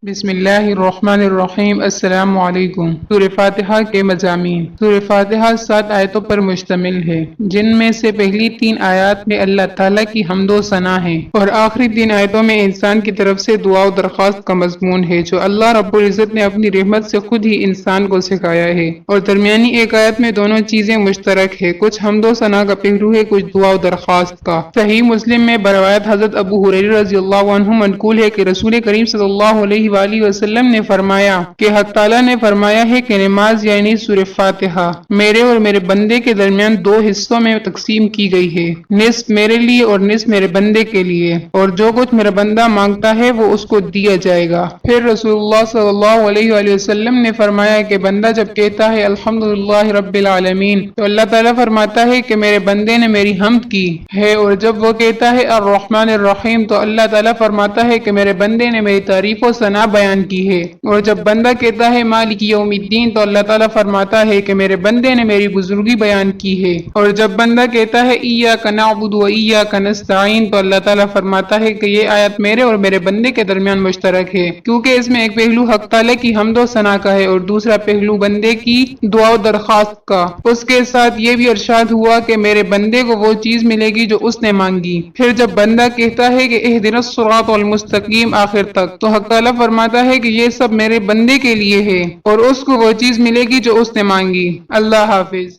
بسم اللہ الرحمن الرحیم۔ السلام علیکم۔ سورہ فاتحہ کے مضامین۔ سورہ فاتحہ 7 آیتوں پر مشتمل ہے، جن میں سے پہلی 3 آیات میں اللہ تعالیٰ کی حمد و ثنا ہے، اور آخری 3 آیتوں میں انسان کی طرف سے دعا و درخواست کا مضمون ہے، جو اللہ رب العزت نے اپنی رحمت سے خود ہی انسان کو سکھایا ہے، اور درمیانی ایک آیت میں دونوں چیزیں مشترک ہے، کچھ حمد و ثنا کا پہلو ہے، کچھ دعا و درخواست کا۔ صحیح مسلم میں بروایت حضرت ابو ہریرہ رضی اللہ عنہ منقول ہے کہ رسول کریم صلی اللہ علیہ وآلہ وسلم نے فرمایا کہ حق تعالیٰ نے فرمایا ہے کہ نماز یعنی سورہ فاتحہ میرے اور میرے بندے کے درمیان 2 حصوں میں تقسیم کی گئی ہے، نصف میرے لیے اور نصف میرے بندے کے لیے، اور جو کچھ میرا بندہ مانگتا ہے وہ اس کو دیا جائے گا۔ پھر رسول اللہ صلی اللہ علیہ وآلہ وسلم نے فرمایا کہ بندہ جب کہتا ہے الحمدللہ رب العالمین تو اللہ تعالیٰ فرماتا ہے کہ میرے بندے نے میری حمد کی ہے، اور جب وہ کہتا ہے الرحمن الرحیم تو اللہ تعالیٰ فرماتا ہے کہ میرے بندے نے میری تعریف و ثنا بیان کی ہے، اور جب بندہ کہتا ہے مالک یوم الدین تو اللہ تعالیٰ فرماتا ہے کہ میرے بندے نے میری بزرگی بیان کی ہے، اور جب بندہ کہتا ہے ایاک نعبد و ایاک نستعین تو اللہ تعالیٰ فرماتا ہے کہ یہ آیت میرے اور میرے بندے کے درمیان مشترک ہے، کیونکہ اس میں ایک پہلو حق تعالیٰ کی حمد و ثنا کا ہے اور دوسرا پہلو بندے کی دعا و درخواست کا۔ اس کے ساتھ یہ بھی ارشاد ہوا کہ میرے بندے کو وہ چیز ملے گی جو اس نے مانگی۔ پھر جب بندہ کہتا ہے کہ اہدنا الصراط المستقیم آخر تک تو حق تعالیٰ فرماتا ہے کہ یہ سب میرے بندے کے لیے ہے اور اس کو وہ چیز ملے گی جو اس نے مانگی۔ اللہ حافظ۔